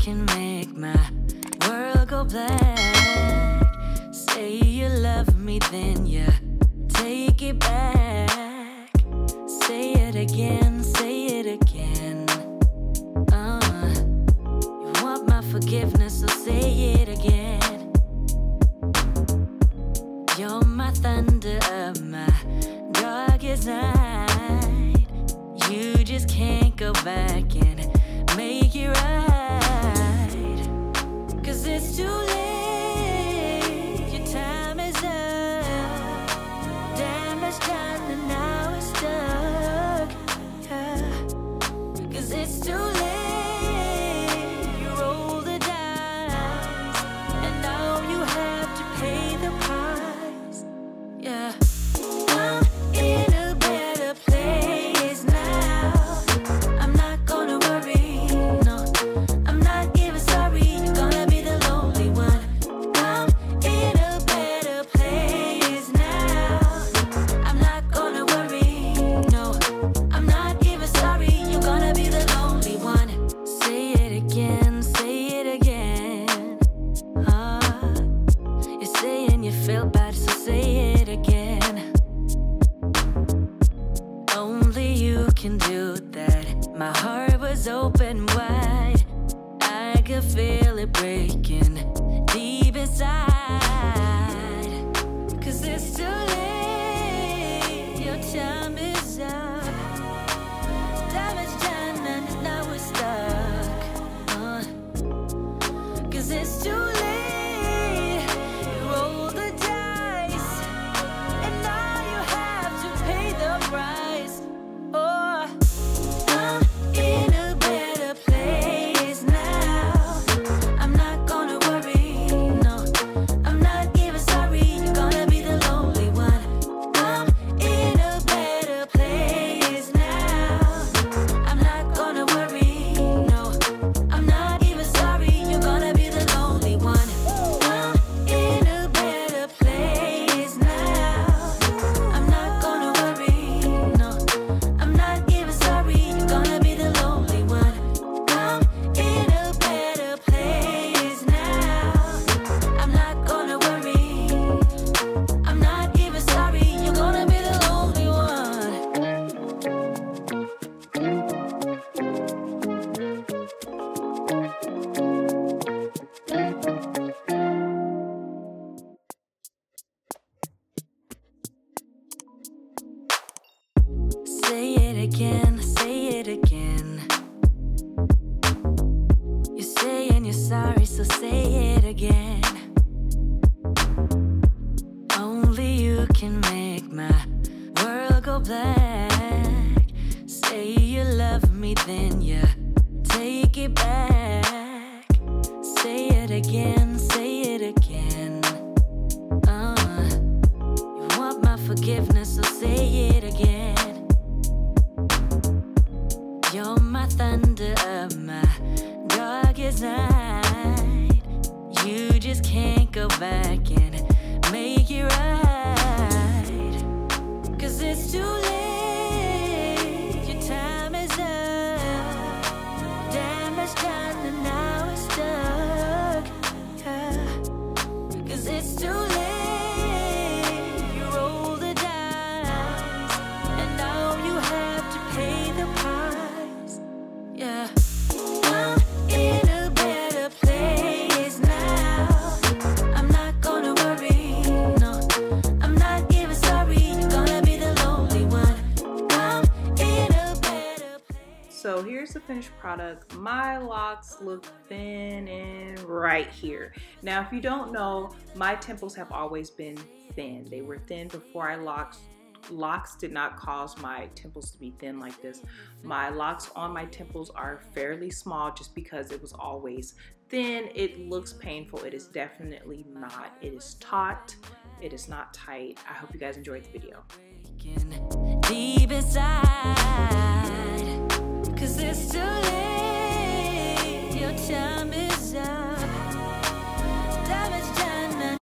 can make my world go black. Say you love me, then you take it back. Say it again, say it again. You want my forgiveness, so say it again. You're my thunder of my darkest night. You just can't go back and make it right. 'Cause it's too late, your time is up. Damage done and now it's stuck. Yeah. 'Cause it's too late, you roll the dice, and now you have to pay the price. Yeah. I'm in a better place now. I'm not gonna worry, no. I'm not even sorry, you're gonna be the lonely one. I'm in a better place now. I'm not gonna worry, no. I'm not even sorry, you're gonna be the lonely one. Say it again, say it again. You're saying you feel bad, so say it again. Only you can do that. My heart was open wide. I could feel it breaking deep inside. 'Cause it's too late, your time is up. Damage done and now we're stuck. 'Cause it's too late, you roll the dice, and now you have to pay the price. Oh, I'm in a better place now. I'm not gonna worry, no. I'm not even sorry, you're gonna be the lonely one. I'm in a better place now. I'm not gonna worry, no. I'm not even sorry, you're gonna be the lonely one. I'm in a better place now. I'm not gonna worry, no. I'm not even sorry, you're gonna be the lonely one. I'm in a better place now. I'm not gonna worry. I'm not even sorry, you're gonna be the lonely one. Say it again, say it again. You're saying you're sorry, so say it again. Only you can make my world go black. Say you love me, then you take it back. Say it again, say it again. You want my forgiveness, so say it again. You're my thunder of my darkest night. You just can't go back and make it right. 'Cause it's too late, your time is up. Damage done and now it's stuck. Yeah. 'Cause it's too late, you roll the dice, and now you have to pay the price. Yeah. I'm in a better place now. I'm not gonna worry, no. I'm not even sorry, you're gonna be the lonely one. I'm in a better place. So here's the finished product. My locks look thin and right here. Now, if you don't know, my temples have always been thin. They were thin before I locked. Locks did not cause my temples to be thin like this. My locks on my temples are fairly small just because it was always thin. It looks painful. It is definitely not. It is taut. It is not tight. I hope you guys enjoyed the video. Deep inside, 'cause it's too late.